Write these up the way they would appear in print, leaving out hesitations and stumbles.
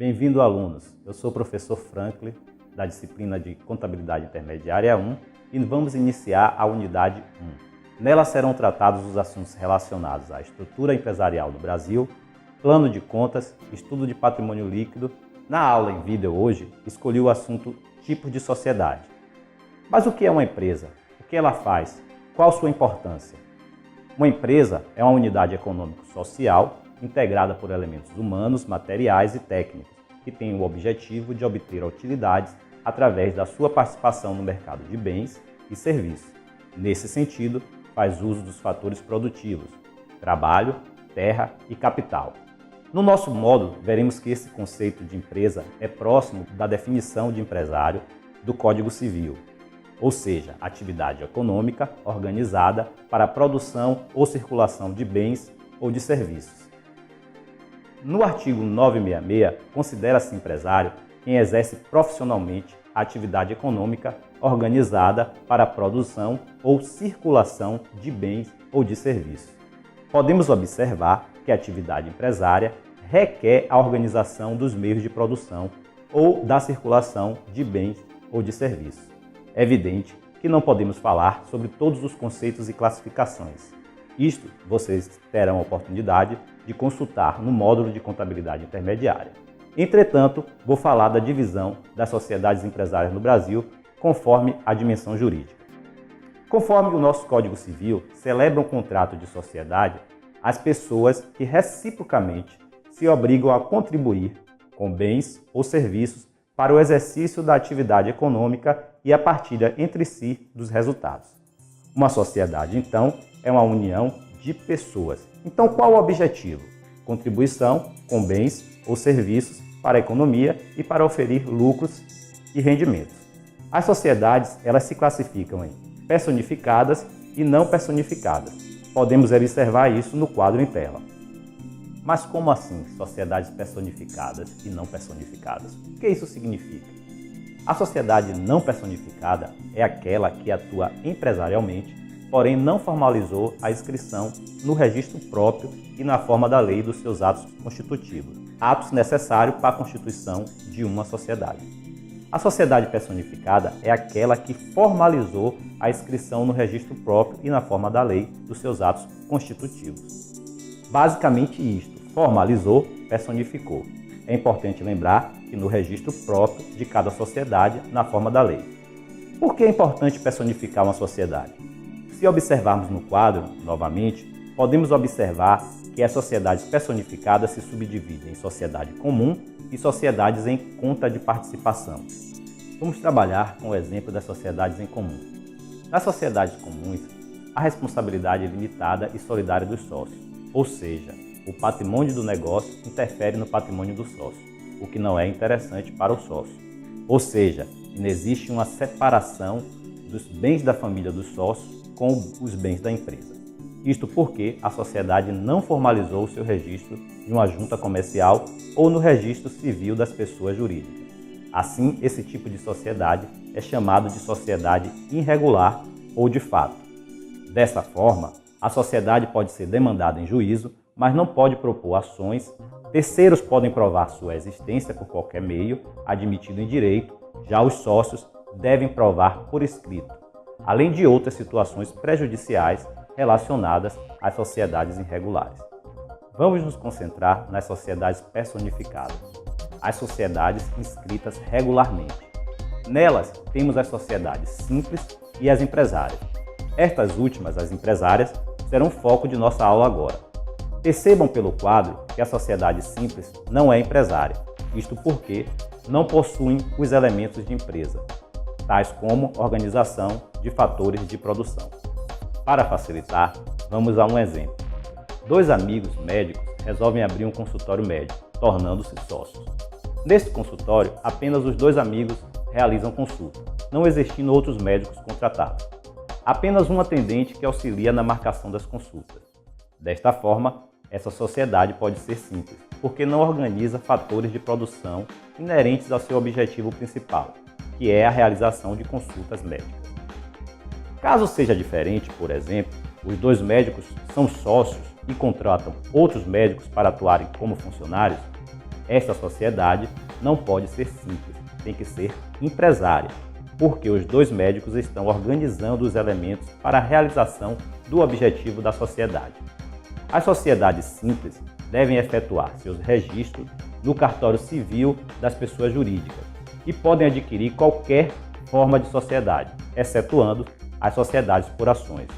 Bem-vindo, alunos! Eu sou o professor Franklin, da disciplina de Contabilidade Intermediária 1, e vamos iniciar a unidade 1. Nela serão tratados os assuntos relacionados à estrutura empresarial do Brasil, plano de contas, estudo de patrimônio líquido. Na aula em vídeo hoje, escolhi o assunto tipos de sociedade. Mas o que é uma empresa? O que ela faz? Qual sua importância? Uma empresa é uma unidade econômico-social integrada por elementos humanos, materiais e técnicos, que tem o objetivo de obter utilidades através da sua participação no mercado de bens e serviços. Nesse sentido, faz uso dos fatores produtivos, trabalho, terra e capital. No nosso módulo, veremos que esse conceito de empresa é próximo da definição de empresário do Código Civil, ou seja, atividade econômica organizada para a produção ou circulação de bens ou de serviços. No artigo 966, considera-se empresário quem exerce profissionalmente a atividade econômica organizada para a produção ou circulação de bens ou de serviços. Podemos observar que a atividade empresária requer a organização dos meios de produção ou da circulação de bens ou de serviços. É evidente que não podemos falar sobre todos os conceitos e classificações. Isto vocês terão a oportunidade de consultar no módulo de Contabilidade Intermediária. Entretanto, vou falar da divisão das sociedades empresárias no Brasil conforme a dimensão jurídica. Conforme o nosso Código Civil, celebram um contrato de sociedade as pessoas que reciprocamente se obrigam a contribuir com bens ou serviços para o exercício da atividade econômica e a partilha entre si dos resultados. Uma sociedade, então, é uma união de pessoas. Então, qual o objetivo? Contribuição com bens ou serviços para a economia e para oferir lucros e rendimentos. As sociedades, elas se classificam em personificadas e não personificadas. Podemos observar isso no quadro em tela. Mas como assim sociedades personificadas e não personificadas? O que isso significa? A sociedade não personificada é aquela que atua empresarialmente, porém não formalizou a inscrição no registro próprio e na forma da lei dos seus atos constitutivos, atos necessários para a constituição de uma sociedade. A sociedade personificada é aquela que formalizou a inscrição no registro próprio e na forma da lei dos seus atos constitutivos. Basicamente isto, formalizou, personificou. É importante lembrar que no registro próprio de cada sociedade, na forma da lei. Por que é importante personificar uma sociedade? Se observarmos no quadro, novamente, podemos observar que as sociedades personificadas se subdividem em sociedade comum e sociedades em conta de participação. Vamos trabalhar com o exemplo das sociedades em comum. Nas sociedades comuns, a responsabilidade é limitada e solidária dos sócios, ou seja, o patrimônio do negócio interfere no patrimônio do sócio, o que não é interessante para o sócio. Ou seja, não existe uma separação dos bens da família dos sócios com os bens da empresa. Isto porque a sociedade não formalizou o seu registro em uma junta comercial ou no registro civil das pessoas jurídicas. Assim, esse tipo de sociedade é chamado de sociedade irregular ou de fato. Dessa forma, a sociedade pode ser demandada em juízo, mas não pode propor ações. Terceiros podem provar sua existência por qualquer meio admitido em direito, já os sócios devem provar por escrito, além de outras situações prejudiciais relacionadas às sociedades irregulares. Vamos nos concentrar nas sociedades personificadas, as sociedades inscritas regularmente. Nelas, temos as sociedades simples e as empresárias. Estas últimas, as empresárias, serão foco de nossa aula agora. Percebam pelo quadro que a sociedade simples não é empresária, isto porque não possuem os elementos de empresa, tais como organização de fatores de produção. Para facilitar, vamos a um exemplo. Dois amigos médicos resolvem abrir um consultório médico, tornando-se sócios. Neste consultório, apenas os dois amigos realizam consulta, não existindo outros médicos contratados. Apenas um atendente que auxilia na marcação das consultas. Desta forma, essa sociedade pode ser simples, porque não organiza fatores de produção inerentes ao seu objetivo principal, que é a realização de consultas médicas. Caso seja diferente, por exemplo, os dois médicos são sócios e contratam outros médicos para atuarem como funcionários, Esta sociedade não pode ser simples, tem que ser empresária, porque os dois médicos estão organizando os elementos para a realização do objetivo da sociedade. As sociedades simples devem efetuar seus registros no cartório civil das pessoas jurídicas e podem adquirir qualquer forma de sociedade, excetuando as sociedades por ações.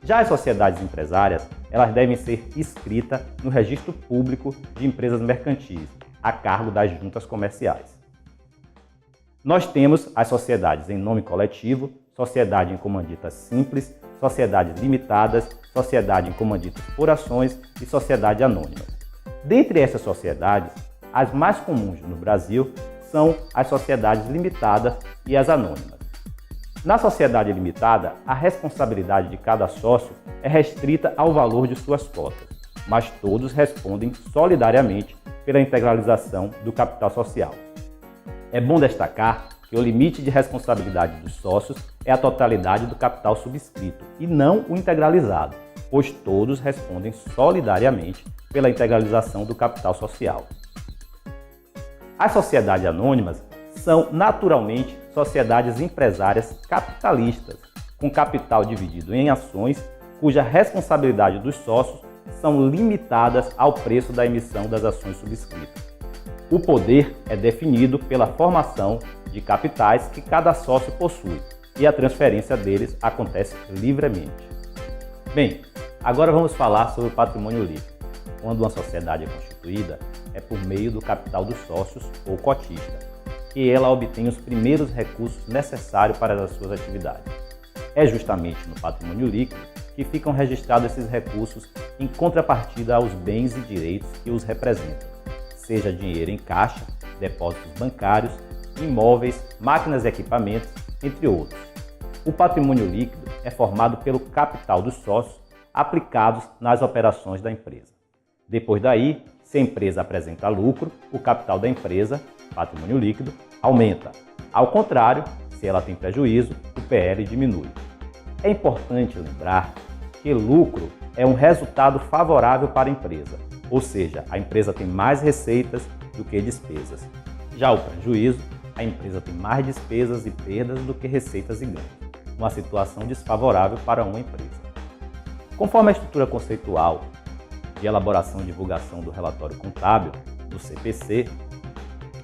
Já as sociedades empresárias, elas devem ser inscritas no Registro Público de Empresas Mercantis, a cargo das juntas comerciais. Nós temos as sociedades em nome coletivo, sociedade em comanditas simples, sociedades limitadas, sociedade em comanditas por ações e sociedade anônima. Dentre essas sociedades, as mais comuns no Brasil são as sociedades limitadas e as anônimas. Na sociedade limitada, a responsabilidade de cada sócio é restrita ao valor de suas cotas, mas todos respondem solidariamente pela integralização do capital social. É bom destacar que o limite de responsabilidade dos sócios é a totalidade do capital subscrito e não o integralizado, pois todos respondem solidariamente pela integralização do capital social. As sociedades anônimas são naturalmente sociedades empresárias capitalistas, com capital dividido em ações, cuja responsabilidade dos sócios são limitadas ao preço da emissão das ações subscritas. O poder é definido pela formação de capitais que cada sócio possui e a transferência deles acontece livremente. Bem, agora vamos falar sobre o patrimônio líquido. Quando uma sociedade é constituída, é por meio do capital dos sócios ou cotista, que ela obtém os primeiros recursos necessários para as suas atividades. É justamente no patrimônio líquido que ficam registrados esses recursos em contrapartida aos bens e direitos que os representam, seja dinheiro em caixa, depósitos bancários, imóveis, máquinas e equipamentos, entre outros. O patrimônio líquido é formado pelo capital dos sócios aplicados nas operações da empresa. Depois daí, se a empresa apresenta lucro, o capital da empresa, patrimônio líquido, aumenta. Ao contrário, se ela tem prejuízo, o PL diminui. É importante lembrar que lucro é um resultado favorável para a empresa, ou seja, a empresa tem mais receitas do que despesas. Já o prejuízo, a empresa tem mais despesas e perdas do que receitas e ganhos, uma situação desfavorável para uma empresa. Conforme a estrutura conceitual de elaboração e divulgação do relatório contábil, do CPC,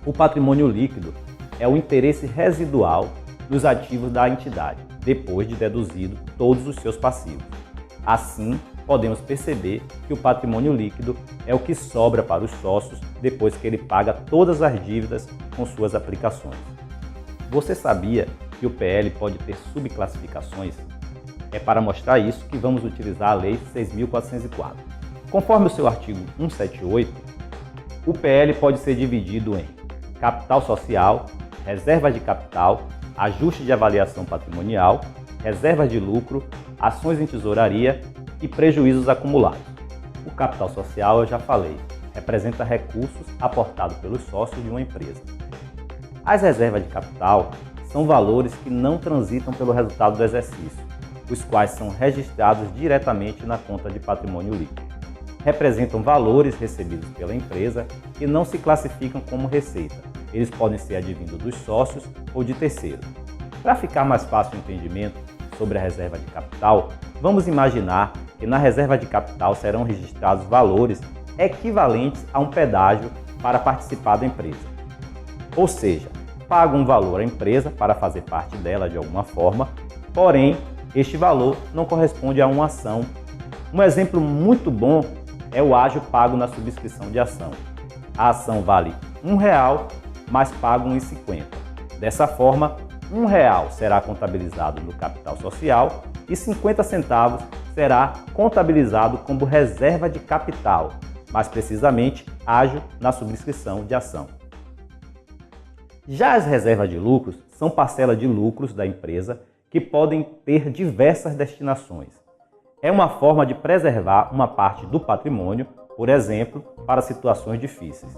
o patrimônio líquido é o interesse residual dos ativos da entidade, depois de deduzido todos os seus passivos. Assim, podemos perceber que o patrimônio líquido é o que sobra para os sócios depois que ele paga todas as dívidas com suas aplicações. Você sabia que o PL pode ter subclassificações? É para mostrar isso que vamos utilizar a Lei 6.404. Conforme o seu artigo 178, o PL pode ser dividido em capital social, reservas de capital, ajuste de avaliação patrimonial, reservas de lucro, ações em tesouraria e prejuízos acumulados. O capital social, eu já falei, representa recursos aportados pelos sócios de uma empresa. As reservas de capital são valores que não transitam pelo resultado do exercício, os quais são registrados diretamente na conta de patrimônio líquido. Representam valores recebidos pela empresa que não se classificam como receita. Eles podem ser advindos dos sócios ou de terceiros. Para ficar mais fácil o entendimento sobre a reserva de capital, vamos imaginar que na reserva de capital serão registrados valores equivalentes a um pedágio para participar da empresa. Ou seja, paga um valor à empresa para fazer parte dela de alguma forma, porém, este valor não corresponde a uma ação. Um exemplo muito bom é o ágio pago na subscrição de ação. A ação vale R$1, mas paga R$1,50. Dessa forma, R$1 será contabilizado no capital social e 50 centavos será contabilizado como reserva de capital, mais precisamente ágio na subscrição de ação. Já as reservas de lucros são parcelas de lucros da empresa que podem ter diversas destinações. É uma forma de preservar uma parte do patrimônio, por exemplo, para situações difíceis.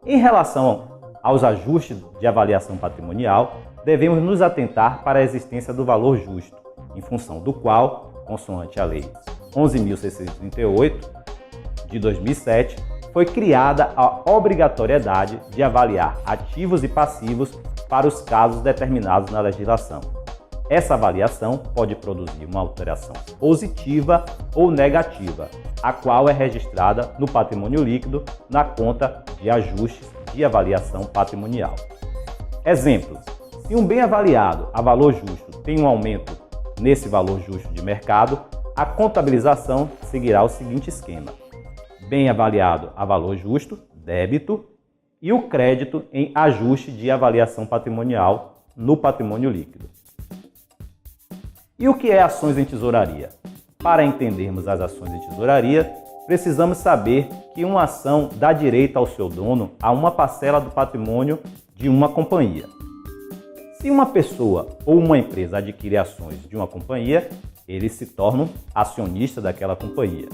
Em relação aos ajustes de avaliação patrimonial, devemos nos atentar para a existência do valor justo, em função do qual, consoante a Lei 11.638 de 2007, foi criada a obrigatoriedade de avaliar ativos e passivos para os casos determinados na legislação. Essa avaliação pode produzir uma alteração positiva ou negativa, a qual é registrada no patrimônio líquido na conta de ajustes de avaliação patrimonial. Exemplos: se um bem avaliado a valor justo tem um aumento nesse valor justo de mercado, a contabilização seguirá o seguinte esquema: bem avaliado a valor justo, débito, e o crédito em ajuste de avaliação patrimonial no patrimônio líquido. E o que é ações em tesouraria? Para entendermos as ações em tesouraria, precisamos saber que uma ação dá direito ao seu dono a uma parcela do patrimônio de uma companhia. Se uma pessoa ou uma empresa adquire ações de uma companhia, eles se tornam acionistas daquela companhia.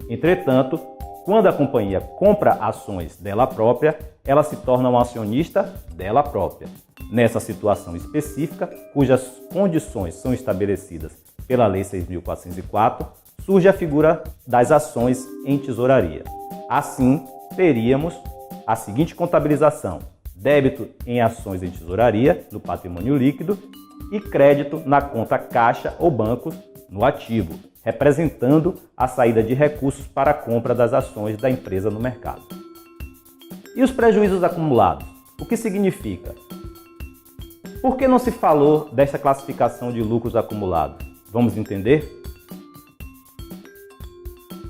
Entretanto, quando a companhia compra ações dela própria, ela se torna um acionista dela própria. Nessa situação específica, cujas condições são estabelecidas pela Lei 6.404, surge a figura das ações em tesouraria. Assim, teríamos a seguinte contabilização: débito em ações em tesouraria, no patrimônio líquido, e crédito na conta caixa ou bancos, no ativo, representando a saída de recursos para a compra das ações da empresa no mercado. E os prejuízos acumulados? O que significa? Por que não se falou dessa classificação de lucros acumulados? Vamos entender?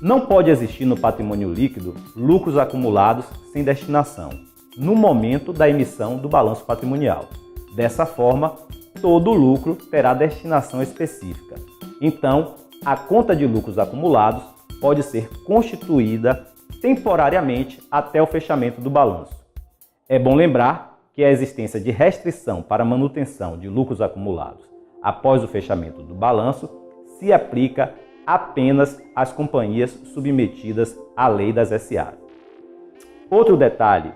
Não pode existir no patrimônio líquido lucros acumulados sem destinação, no momento da emissão do balanço patrimonial. Dessa forma, todo lucro terá destinação específica. Então, a conta de lucros acumulados pode ser constituída temporariamente até o fechamento do balanço. É bom lembrar que a existência de restrição para manutenção de lucros acumulados após o fechamento do balanço se aplica apenas às companhias submetidas à lei das SA. Outro detalhe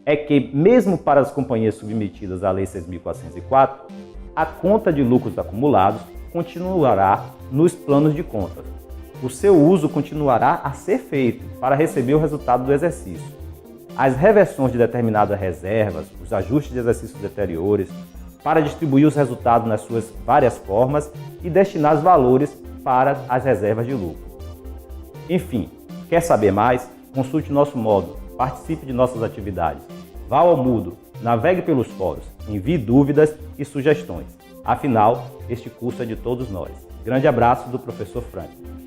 é que, mesmo para as companhias submetidas à Lei 6.404, a conta de lucros acumulados continuará nos planos de contas. O seu uso continuará a ser feito para receber o resultado do exercício. As reversões de determinadas reservas, os ajustes de exercícios anteriores, para distribuir os resultados nas suas várias formas e destinar os valores para as reservas de lucro. Enfim, quer saber mais? Consulte nosso módulo, participe de nossas atividades, vá ao Moodle, navegue pelos fóruns, envie dúvidas e sugestões. Afinal, este curso é de todos nós. Grande abraço do professor Franklin.